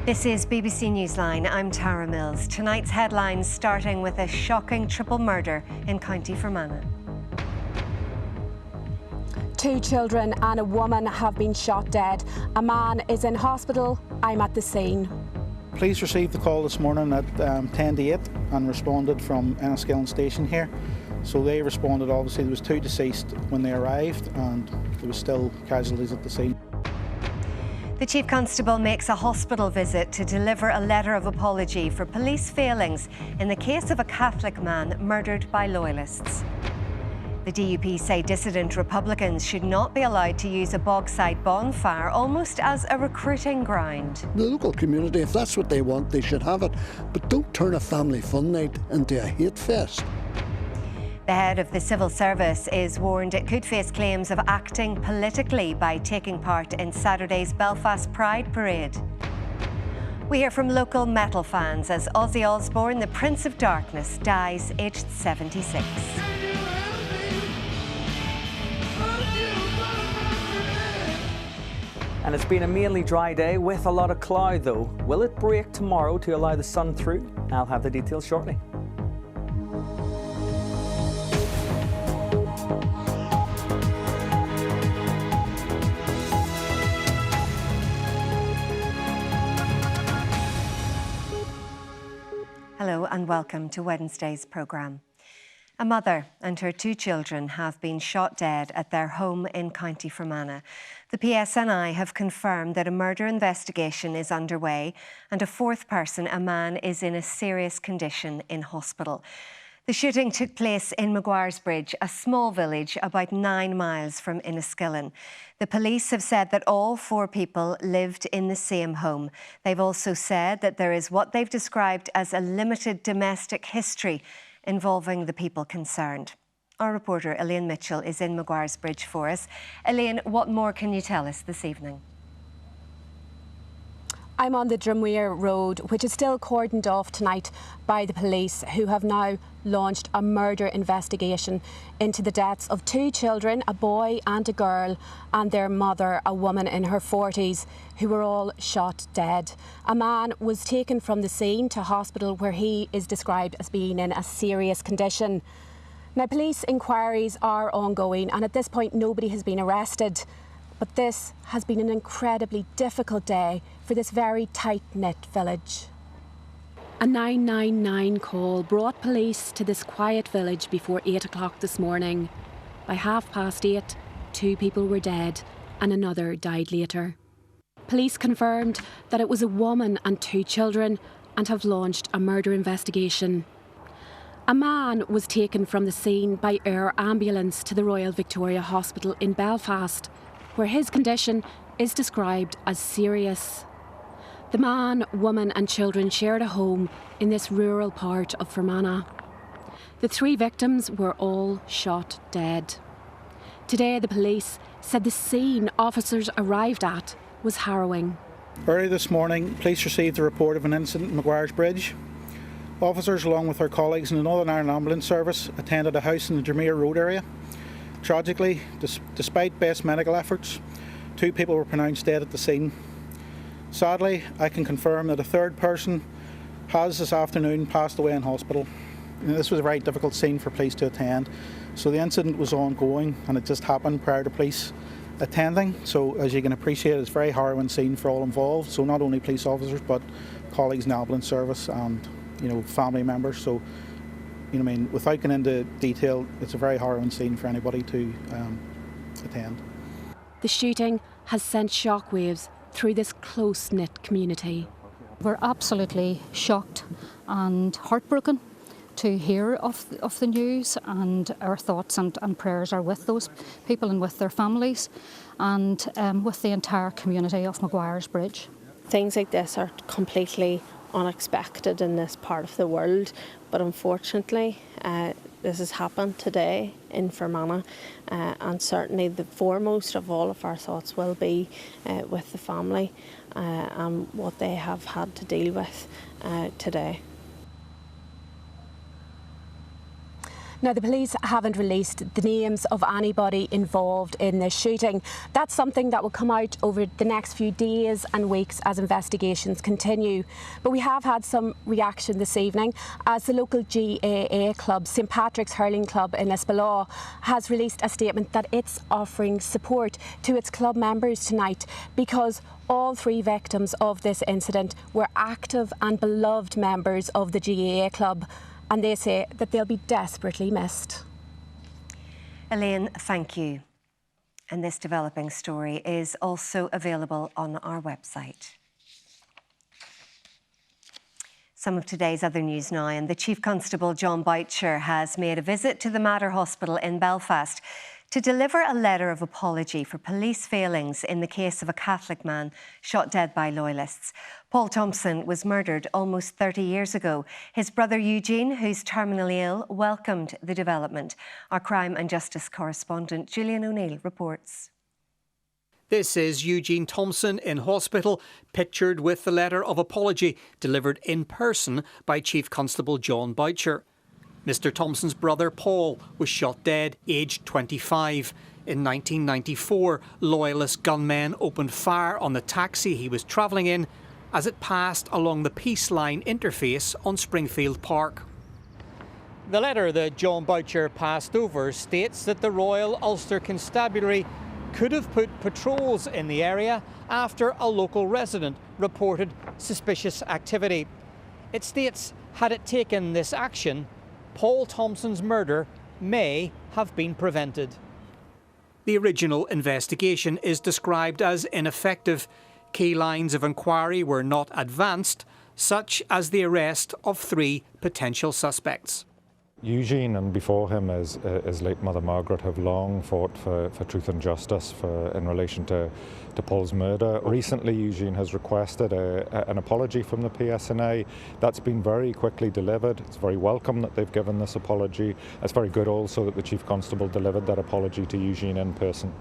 This is BBC Newsline. I'm Tara Mills. Tonight's headlines starting with a shocking triple murder in County Fermanagh. 2 children and a woman have been shot dead. A man is in hospital. I'm at the scene. Police received the call this morning at 10 to 8 and responded from Enniskillen station here. So they responded, obviously there was 2 deceased when they arrived and there was still casualties at the scene. The Chief Constable makes a hospital visit to deliver a letter of apology for police failings in the case of a Catholic man murdered by loyalists. The DUP say dissident Republicans should not be allowed to use a Bogside bonfire almost as a recruiting ground. The local community, if that's what they want, they should have it. But don't turn a family fun night into a hate fest. The head of the civil service is warned it could face claims of acting politically by taking part in Saturday's Belfast Pride Parade. We hear from local metal fans as Ozzy Osbourne, the Prince of Darkness, dies aged 76. And it's been a mainly dry day with a lot of cloud though. Will it break tomorrow to allow the sun through? I'll have the details shortly. Hello and welcome to Wednesday's programme. A mother and her 2 children have been shot dead at their home in County Fermanagh. The PSNI have confirmed that a murder investigation is underway and a 4th person, a man, is in a serious condition in hospital. The shooting took place in Maguiresbridge, a small village about 9 miles from Enniskillen. The police have said that all 4 people lived in the same home. They've also said that there is what they've described as a limited domestic history involving the people concerned. Our reporter Elaine Mitchell is in Maguiresbridge for us. Elaine, what more can you tell us this evening? I'm on the Drumweir Road, which is still cordoned off tonight by the police, who have now launched a murder investigation into the deaths of 2 children, a boy and a girl, and their mother, a woman in her 40s, who were all shot dead. A man was taken from the scene to hospital where he is described as being in a serious condition. Now, police inquiries are ongoing and at this point nobody has been arrested. But this has been an incredibly difficult day for this very tight-knit village. A 999 call brought police to this quiet village before 8 o'clock this morning. By 8:30, 2 people were dead and another died later. Police confirmed that it was a woman and 2 children and have launched a murder investigation. A man was taken from the scene by air ambulance to the Royal Victoria Hospital in Belfast, where his condition is described as serious. The man, woman and children shared a home in this rural part of Fermanagh. The 3 victims were all shot dead. Today the police said the scene officers arrived at was harrowing. Early this morning, police received a report of an incident in Maguiresbridge. Officers, along with their colleagues in the Northern Ireland Ambulance Service, attended a house in the Drumweir Road area. Tragically, despite best medical efforts, 2 people were pronounced dead at the scene. Sadly, I can confirm that a 3rd person has this afternoon passed away in hospital. This was a very difficult scene for police to attend. So the incident was ongoing and it just happened prior to police attending. So as you can appreciate, it's a very harrowing scene for all involved. So not only police officers, but colleagues in the ambulance service and family members. So without going into detail, it's a very harrowing scene for anybody to attend. The shooting has sent shockwaves through this close-knit community. We're absolutely shocked and heartbroken to hear of the news, and our thoughts and prayers are with those people and with their families and with the entire community of Maguiresbridge. Things like this are completely unexpected in this part of the world, but unfortunately this has happened today in Fermanagh, and certainly the foremost of all of our thoughts will be with the family and what they have had to deal with today. Now, the police haven't released the names of anybody involved in this shooting. That's something that will come out over the next few days and weeks as investigations continue. But we have had some reaction this evening as the local GAA club, St Patrick's Hurling Club in Lisbon, has released a statement that it's offering support to its club members tonight because all 3 victims of this incident were active and beloved members of the GAA club. And they say that they'll be desperately missed. Elaine, thank you. And this developing story is also available on our website. Some of today's other news now, and the Chief Constable John Boucher has made a visit to the Mater Hospital in Belfast to deliver a letter of apology for police failings in the case of a Catholic man shot dead by loyalists. Paul Thompson was murdered almost 30 years ago. His brother Eugene, who's terminally ill, welcomed the development. Our crime and justice correspondent Julian O'Neill reports. This is Eugene Thompson in hospital, pictured with the letter of apology delivered in person by Chief Constable John Boucher. Mr Thompson's brother Paul was shot dead, aged 25. In 1994, loyalist gunmen opened fire on the taxi he was travelling in as it passed along the Peace Line interface on Springfield Park. The letter that John Boucher passed over states that the Royal Ulster Constabulary could have put patrols in the area after a local resident reported suspicious activity. It states, had it taken this action, Paul Thompson's murder may have been prevented. The original investigation is described as ineffective. Key lines of inquiry were not advanced, such as the arrest of 3 potential suspects. Eugene and before him his late mother Margaret have long fought for truth and justice in relation to Paul's murder. Recently Eugene has requested an apology from the PSNI. That's been very quickly delivered. It's very welcome that they've given this apology. It's very good also that the Chief Constable delivered that apology to Eugene in person.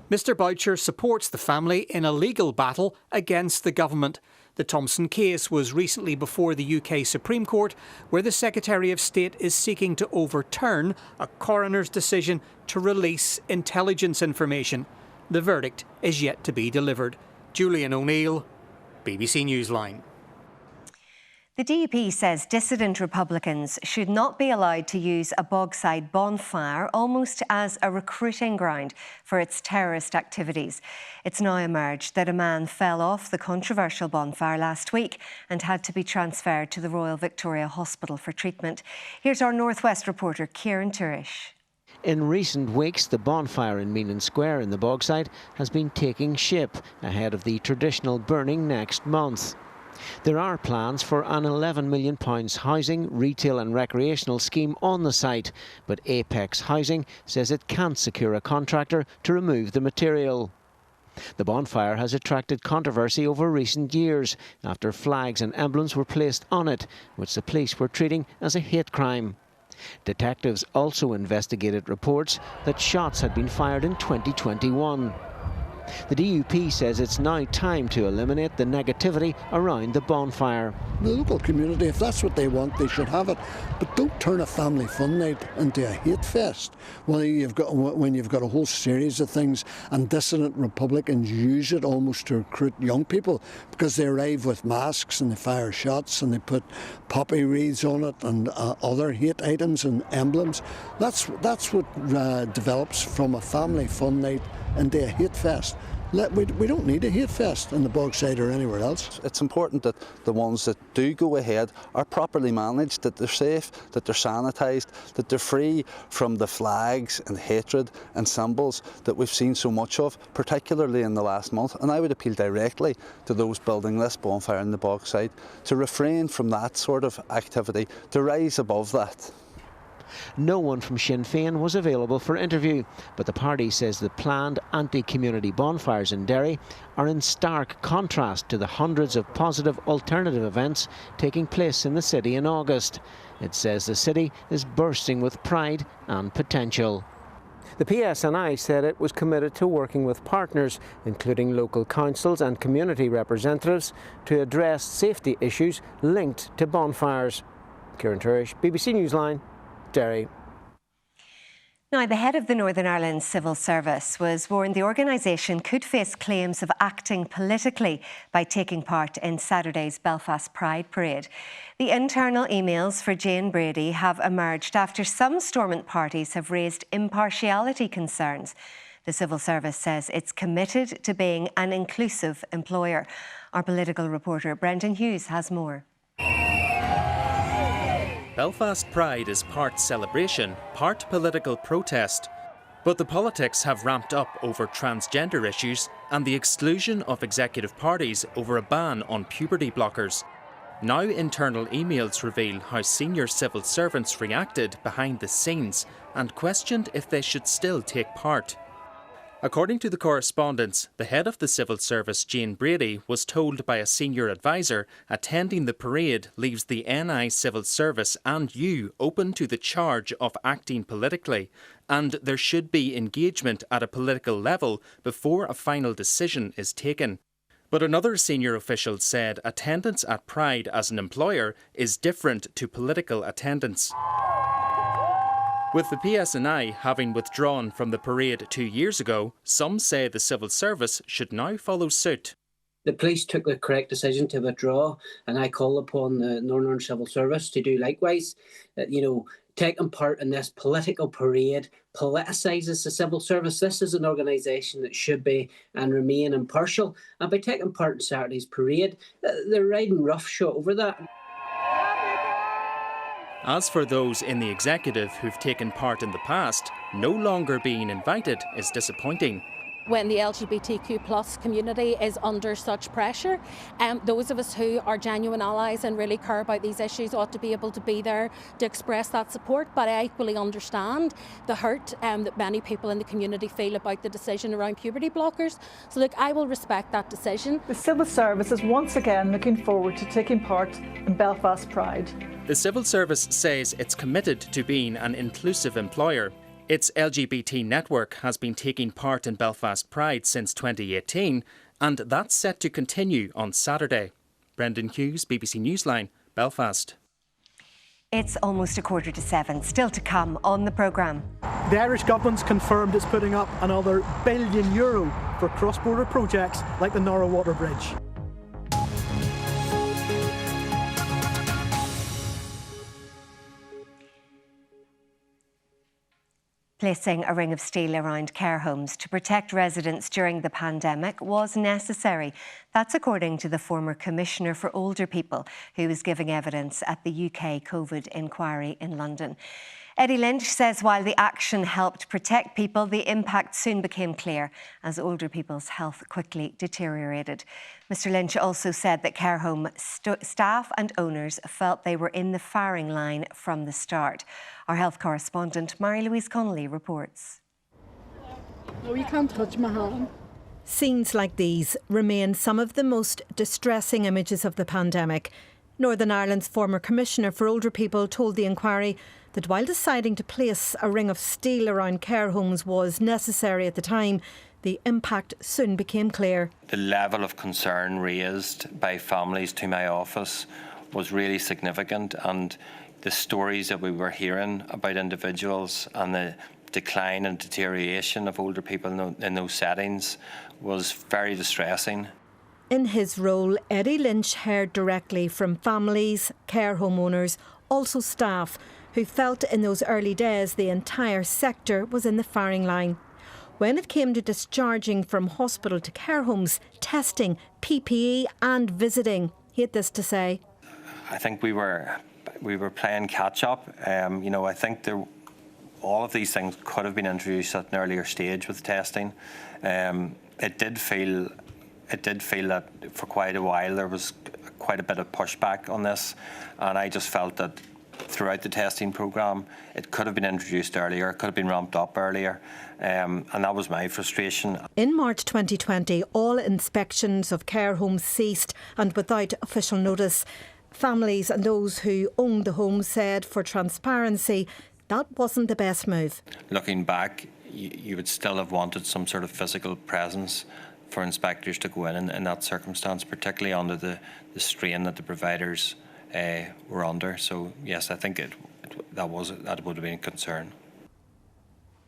Mr Boucher supports the family in a legal battle against the government. The Thompson case was recently before the UK Supreme Court, where the Secretary of State is seeking to overturn a coroner's decision to release intelligence information. The verdict is yet to be delivered. Julian O'Neill, BBC Newsline. The DUP says dissident Republicans should not be allowed to use a Bogside bonfire almost as a recruiting ground for its terrorist activities. It's now emerged that a man fell off the controversial bonfire last week and had to be transferred to the Royal Victoria Hospital for treatment. Here's our North West reporter, Kieran Turish. In recent weeks, the bonfire in Meanan Square in the Bogside has been taking shape ahead of the traditional burning next month. There are plans for an £11 million housing, retail and recreational scheme on the site, but Apex Housing says it can't secure a contractor to remove the material. The bonfire has attracted controversy over recent years after flags and emblems were placed on it, which the police were treating as a hate crime. Detectives also investigated reports that shots had been fired in 2021. The DUP says it's now time to eliminate the negativity around the bonfire. The local community, if that's what they want, they should have it. But don't turn a family fun night into a hate fest. When you've got a whole series of things and dissident Republicans use it almost to recruit young people because they arrive with masks and they fire shots and they put poppy wreaths on it and other hate items and emblems. That's what develops from a family fun night into a hate fest. We don't need a hate fest in the Bogside or anywhere else. It's important that the ones that do go ahead are properly managed, that they're safe, that they're sanitised, that they're free from the flags and hatred and symbols that we've seen so much of, particularly in the last month. And I would appeal directly to those building this bonfire in the Bogside to refrain from that sort of activity, to rise above that. No one from Sinn Féin was available for interview, but the party says the planned anti-community bonfires in Derry are in stark contrast to the hundreds of positive alternative events taking place in the city in August. It says the city is bursting with pride and potential. The PSNI said it was committed to working with partners, including local councils and community representatives, to address safety issues linked to bonfires. Kieran Turish, BBC Newsline, Derry. Now, the head of the Northern Ireland Civil Service was warned the organisation could face claims of acting politically by taking part in Saturday's Belfast Pride Parade. The internal emails for Jane Brady have emerged after some Stormont parties have raised impartiality concerns. The Civil Service says it's committed to being an inclusive employer. Our political reporter Brendan Hughes has more. Belfast Pride is part celebration, part political protest. But the politics have ramped up over transgender issues and the exclusion of executive parties over a ban on puberty blockers. Now internal emails reveal how senior civil servants reacted behind the scenes and questioned if they should still take part. According to the correspondence, the head of the Civil Service, Jane Brady, was told by a senior advisor attending the parade leaves the NI Civil Service and you open to the charge of acting politically, and there should be engagement at a political level before a final decision is taken. But another senior official said attendance at Pride as an employer is different to political attendance. With the PSNI having withdrawn from the parade 2 years ago, some say the civil service should now follow suit. The police took the correct decision to withdraw, and I call upon the Northern Ireland Civil Service to do likewise. Taking part in this political parade politicises the civil service. This is an organisation that should be and remain impartial, and by taking part in Saturday's parade, they're riding roughshod over that. As for those in the executive who've taken part in the past, no longer being invited is disappointing. When the LGBTQ plus community is under such pressure, those of us who are genuine allies and really care about these issues ought to be able to be there to express that support. But I equally understand the hurt that many people in the community feel about the decision around puberty blockers. So look, I will respect that decision. The Civil Service is once again looking forward to taking part in Belfast Pride. The Civil Service says it's committed to being an inclusive employer. Its LGBT network has been taking part in Belfast Pride since 2018, and that's set to continue on Saturday. Brendan Hughes, BBC Newsline, Belfast. It's almost 7:15. Still to come on the programme. The Irish government's confirmed it's putting up another €1 billion for cross-border projects like the Norra Water Bridge. Placing a ring of steel around care homes to protect residents during the pandemic was necessary. That's according to the former Commissioner for Older People, who was giving evidence at the UK COVID inquiry in London. Eddie Lynch says while the action helped protect people, the impact soon became clear as older people's health quickly deteriorated. Mr Lynch also said that care home staff and owners felt they were in the firing line from the start. Our health correspondent, Mary-Louise Connolly, reports. No, you can't touch my hand. Scenes like these remain some of the most distressing images of the pandemic. Northern Ireland's former Commissioner for Older People told the inquiry that while deciding to place a ring of steel around care homes was necessary at the time, the impact soon became clear. The level of concern raised by families to my office was really significant, and the stories that we were hearing about individuals and the decline and deterioration of older people in those settings was very distressing. In his role, Eddie Lynch heard directly from families, care home owners, also staff, who felt in those early days the entire sector was in the firing line. When it came to discharging from hospital to care homes, testing, PPE and visiting, he had this to say. I think we were playing catch up. I think all of these things could have been introduced at an earlier stage with testing. It did feel that for quite a while there was quite a bit of pushback on this, and I just felt that throughout the testing programme it could have been introduced earlier, it could have been ramped up earlier, and that was my frustration. In March 2020, all inspections of care homes ceased, and without official notice. Families and those who owned the homes said for transparency that wasn't the best move. Looking back, you would still have wanted some sort of physical presence for inspectors to go in that circumstance, particularly under the strain that the providers were under. So yes, I think that would have been a concern.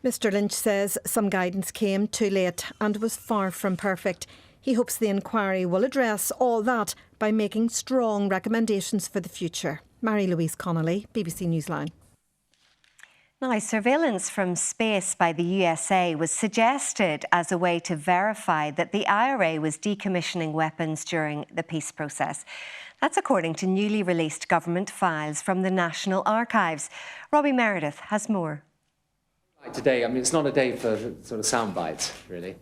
Mr Lynch says some guidance came too late and was far from perfect. He hopes the inquiry will address all that by making strong recommendations for the future. Mary-Louise Connolly, BBC Newsline. Now, surveillance from space by the USA was suggested as a way to verify that the IRA was decommissioning weapons during the peace process. That's according to newly released government files from the National Archives. Robbie Meredith has more. Today, I mean, it's not a day for sort of sound bites, really.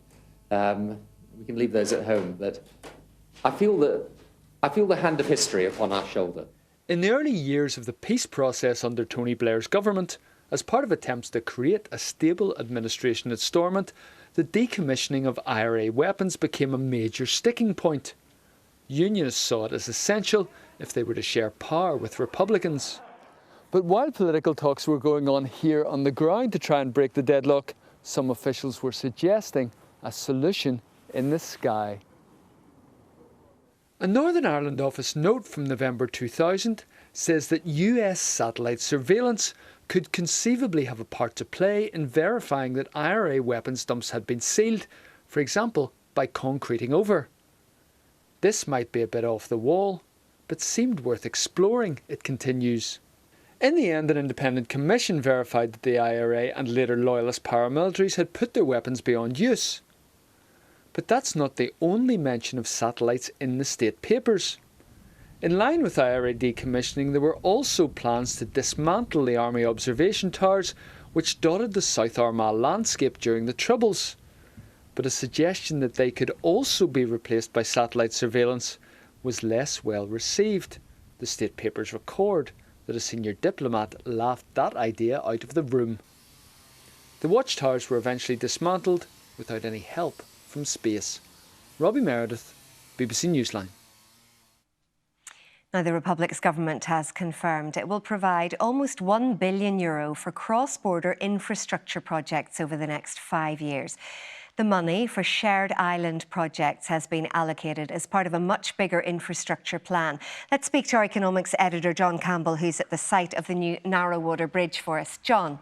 We can leave those at home, but I feel the hand of history upon our shoulder. In the early years of the peace process under Tony Blair's government, as part of attempts to create a stable administration at Stormont, the decommissioning of IRA weapons became a major sticking point. Unionists saw it as essential if they were to share power with Republicans. But while political talks were going on here on the ground to try and break the deadlock, some officials were suggesting a solution in the sky. A Northern Ireland office note from November 2000 says that US satellite surveillance could conceivably have a part to play in verifying that IRA weapons dumps had been sealed, for example, by concreting over. This might be a bit off the wall, but seemed worth exploring, it continues. In the end, an independent commission verified that the IRA and later loyalist paramilitaries had put their weapons beyond use. But that's not the only mention of satellites in the state papers. In line with IRA decommissioning, there were also plans to dismantle the Army observation towers which dotted the South Armagh landscape during the Troubles. But a suggestion that they could also be replaced by satellite surveillance was less well received. The state papers record that a senior diplomat laughed that idea out of the room. The watchtowers were eventually dismantled without any help from space. Robbie Meredith, BBC Newsline. Now, the Republic's government has confirmed it will provide almost €1 billion for cross-border infrastructure projects over the next 5 years. The money for shared island projects has been allocated as part of a much bigger infrastructure plan. Let's speak to our economics editor, John Campbell, who's at the site of the new Narrowwater Bridge for us. John.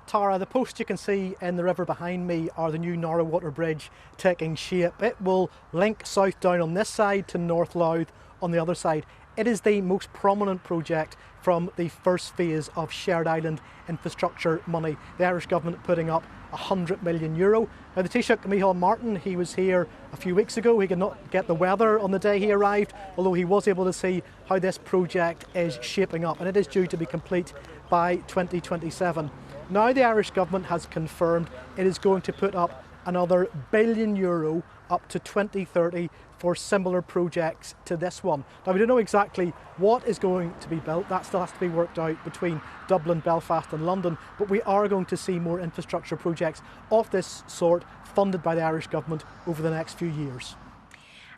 Tara, the posts you can see in the river behind me are the new Narrowwater Bridge taking shape. It will link South Down on this side to North Louth on the other side. It is the most prominent project from the first phase of shared island infrastructure money. The Irish government putting up €100 million. Now, the Taoiseach Micheál Martin, he was here a few weeks ago. He could not get the weather on the day he arrived, although he was able to see how this project is shaping up, and it is due to be complete by 2027. Now the Irish government has confirmed it is going to put up another €1 billion up to 2030 for similar projects to this one. Now, we don't know exactly what is going to be built. That still has to be worked out between Dublin, Belfast and London, but we are going to see more infrastructure projects of this sort funded by the Irish government over the next few years.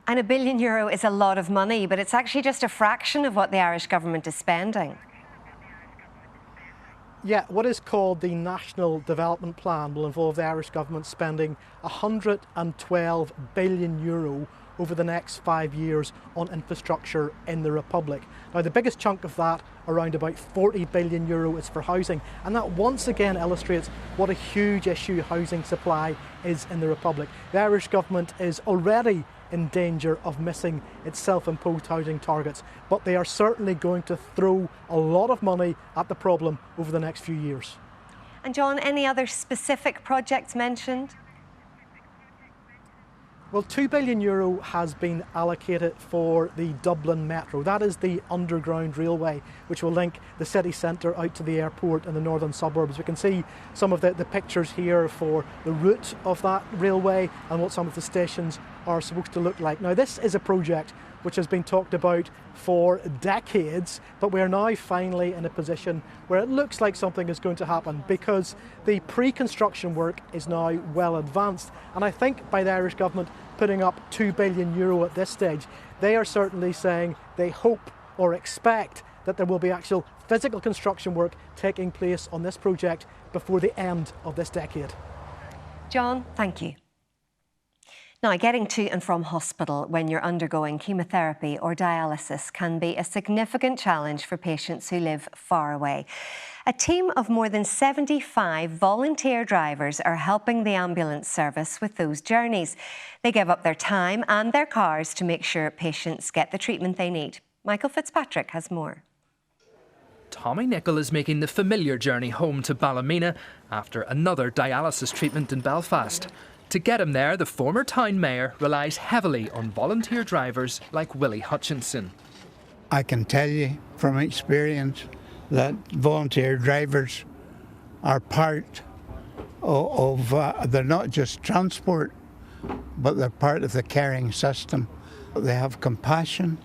And €1 billion is a lot of money, but it's actually just a fraction of what the Irish government is spending. Yeah, what is called the National Development Plan will involve the Irish government spending €112 billion over the next 5 years on infrastructure in the Republic. Now, the biggest chunk of that, around about €40 billion, is for housing, and that once again illustrates what a huge issue housing supply is in the Republic. The Irish government is already in danger of missing its self-imposed housing targets, but they are certainly going to throw a lot of money at the problem over the next few years. And John, any other specific projects mentioned? Well, €2 billion has been allocated for the Dublin Metro. That is the underground railway which will link the city centre out to the airport and the northern suburbs. We can see some of the pictures here for the route of that railway and what some of the stations are supposed to look like. Now, this is a project which has been talked about for decades, but we are now finally in a position where it looks like something is going to happen because the pre-construction work is now well advanced. And I think by the Irish government putting up €2 billion at this stage, they are certainly saying they hope or expect that there will be actual physical construction work taking place on this project before the end of this decade. John, thank you. Now, getting to and from hospital when you're undergoing chemotherapy or dialysis can be a significant challenge for patients who live far away. A team of more than 75 volunteer drivers are helping the ambulance service with those journeys. They give up their time and their cars to make sure patients get the treatment they need. Michael Fitzpatrick has more. Tommy Nicholl is making the familiar journey home to Ballymena after another dialysis treatment in Belfast. To get him there, the former town mayor relies heavily on volunteer drivers like Willie Hutchinson. I can tell you from experience that volunteer drivers are part of they're not just transport, but they're part of the caring system. They have compassion,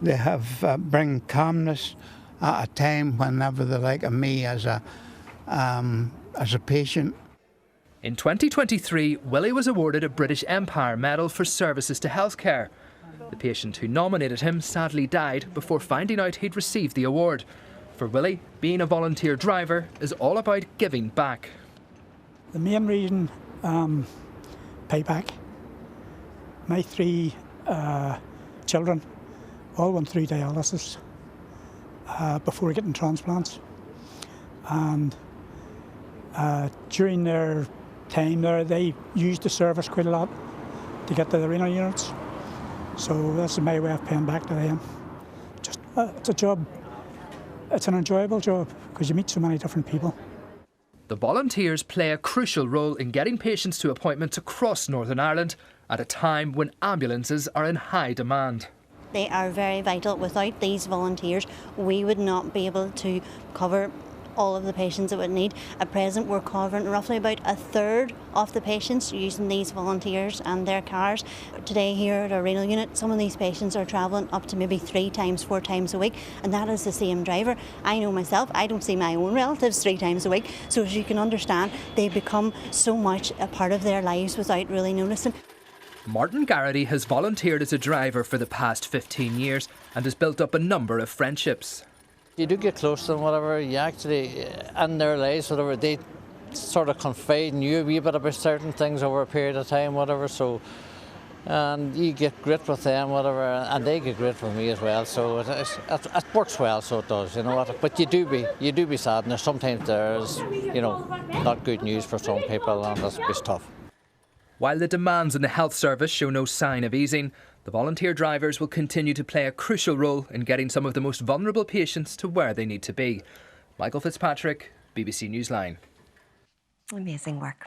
they have bring calmness at a time whenever they're like me as a patient. In 2023, Willie was awarded a British Empire Medal for services to healthcare. The patient who nominated him sadly died before finding out he'd received the award. For Willie, being a volunteer driver is all about giving back. The main reason, payback. My 3 children all went through dialysis before getting transplants, and during their time there, they used the service quite a lot to get to the renal units. So this is my way of paying back to them. Just it's a job. It's an enjoyable job because you meet so many different people. The volunteers play a crucial role in getting patients to appointments across Northern Ireland at a time when ambulances are in high demand. They are very vital. Without these volunteers, we would not be able to cover all of the patients that would need. At present, we're covering roughly about a third of the patients using these volunteers and their cars. Today here at our renal unit, some of these patients are travelling up to maybe 3 times, 4 times a week, and that is the same driver. I know myself, I don't see my own relatives 3 times a week, so as you can understand, they become so much a part of their lives without really noticing. Martin Garrity has volunteered as a driver for the past 15 years and has built up a number of friendships. You do get close to them, whatever, you actually, in their lives, whatever, they sort of confide in you a wee bit about certain things over a period of time, whatever, so, and you get grit with them, whatever, and they get grit with me as well, so it works well, so it does, you know what, but you do be sad, and sometimes there's, you know, not good news for some people, and it's tough. While the demands in the health service show no sign of easing, the volunteer drivers will continue to play a crucial role in getting some of the most vulnerable patients to where they need to be. Michael Fitzpatrick, BBC Newsline. Amazing work.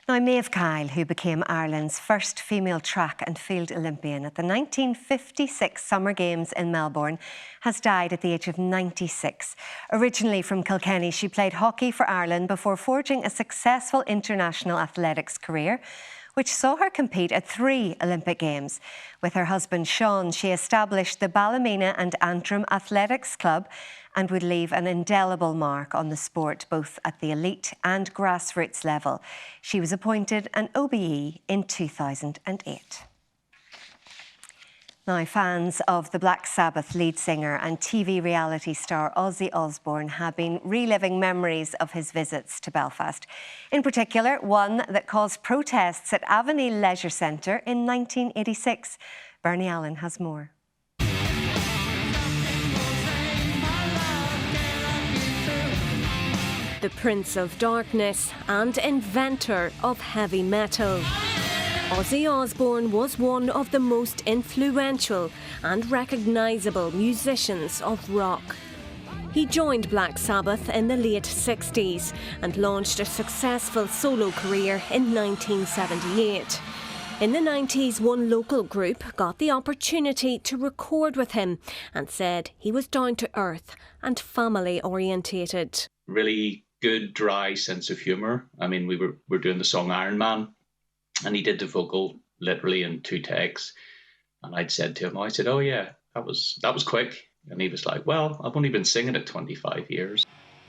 Now, Maeve Kyle, who became Ireland's first female track and field Olympian at the 1956 Summer Games in Melbourne, has died at the age of 96. Originally from Kilkenny, she played hockey for Ireland before forging a successful international athletics career, which saw her compete at 3 Olympic Games. With her husband Sean, she established the Ballymena and Antrim Athletics Club and would leave an indelible mark on the sport, both at the elite and grassroots level. She was appointed an OBE in 2008. Now, fans of the Black Sabbath lead singer and TV reality star Ozzy Osbourne have been reliving memories of his visits to Belfast. In particular, one that caused protests at Avonlea Leisure Centre in 1986. Bernie Allen has more. The Prince of Darkness and inventor of heavy metal. Ozzy Osbourne was one of the most influential and recognisable musicians of rock. He joined Black Sabbath in the late 60s and launched a successful solo career in 1978. In the 90s, one local group got the opportunity to record with him and said he was down to earth and family orientated. Really good, dry sense of humour. I mean, we were doing the song Iron Man, and he did the vocal literally in 2 takes. And I'd said to him, I said, oh yeah, that was quick. And he was like, well, I've only been singing it 25 years.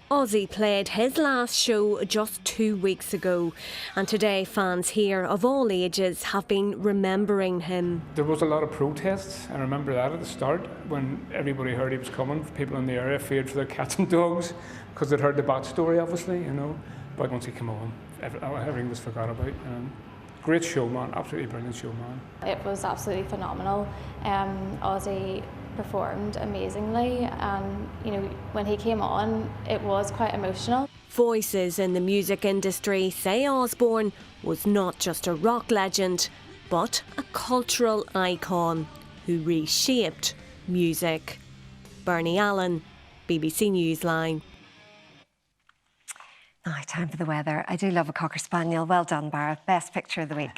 Ozzy played his last show just 2 weeks ago, and today fans here of all ages have been remembering him. There was a lot of protests, I remember that at the start, when everybody heard he was coming. People in the area feared for their cats and dogs, because they'd heard the bat story, obviously, you know. But once he came on, everything was forgot about. Great showman, absolutely brilliant showman. It was absolutely phenomenal. Ozzy performed amazingly, and when he came on, it was quite emotional. Voices in the music industry say Osbourne was not just a rock legend, but a cultural icon who reshaped music. Bernie Allen, BBC Newsline. Now, time for the weather. I do love a Cocker Spaniel. Well done, Barra. Best picture of the week.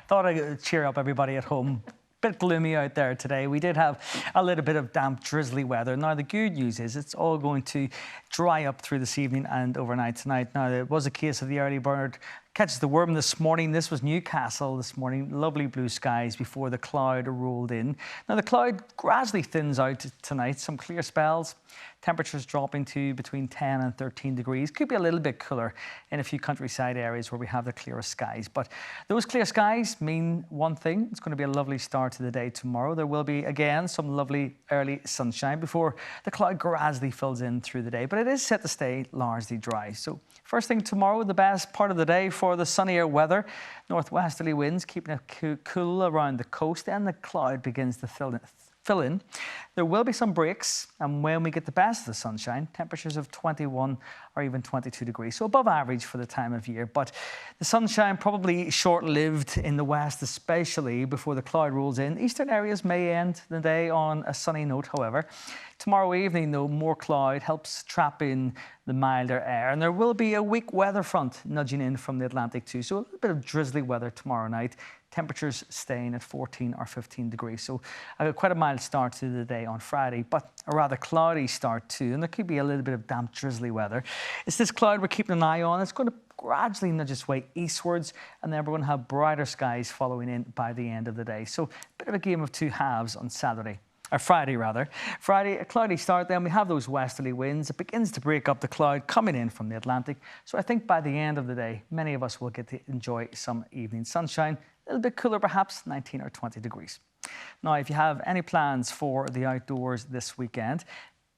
Thought I'd cheer up everybody at home. Bit gloomy out there today. We did have a little bit of damp, drizzly weather. Now, the good news is it's all going to dry up through this evening and overnight tonight. Now, it was a case of the early bird catches the worm this morning. This was Newcastle this morning. Lovely blue skies before the cloud rolled in. Now, the cloud gradually thins out tonight. Some clear spells. Temperatures dropping to between 10 and 13 degrees. Could be a little bit cooler in a few countryside areas where we have the clearest skies. But those clear skies mean one thing. It's going to be a lovely start to the day tomorrow. There will be, again, some lovely early sunshine before the cloud gradually fills in through the day. But it is set to stay largely dry. So first thing tomorrow, the best part of the day for the sunnier weather. Northwesterly winds keeping it cool around the coast. Then the cloud begins to fill in. There will be some breaks, and when we get the best of the sunshine, temperatures of 21 or even 22 degrees, so above average for the time of year. But the sunshine probably short-lived in the west, especially before the cloud rolls in. Eastern areas may end the day on a sunny note, however. Tomorrow evening, though, more cloud helps trap in the milder air, and there will be a weak weather front nudging in from the Atlantic too, so a little bit of drizzly weather tomorrow night. Temperatures staying at 14 or 15 degrees. So quite a mild start to the day on Friday, but a rather cloudy start too. And there could be a little bit of damp, drizzly weather. It's this cloud we're keeping an eye on. It's going to gradually nudge its way eastwards, and then we're going to have brighter skies following in by the end of the day. So a bit of a game of two halves on Friday rather. Friday, a cloudy start, then we have those westerly winds. It begins to break up the cloud coming in from the Atlantic. So I think by the end of the day, many of us will get to enjoy some evening sunshine. A little bit cooler perhaps, 19 or 20 degrees. Now, if you have any plans for the outdoors this weekend,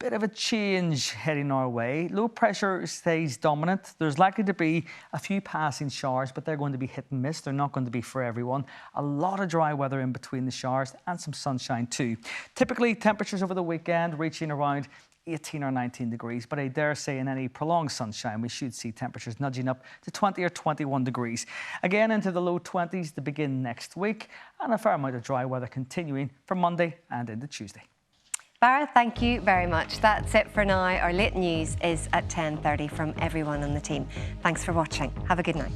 bit of a change heading our way. Low pressure stays dominant. There's likely to be a few passing showers, but they're going to be hit and miss. They're not going to be for everyone. A lot of dry weather in between the showers and some sunshine too. Typically, temperatures over the weekend reaching around 18 or 19 degrees, but I dare say in any prolonged sunshine, we should see temperatures nudging up to 20 or 21 degrees. Again, into the low 20s to begin next week, and a fair amount of dry weather continuing for Monday and into Tuesday. Barra, thank you very much. That's it for now. Our late news is at 10:30 from everyone on the team. Thanks for watching. Have a good night.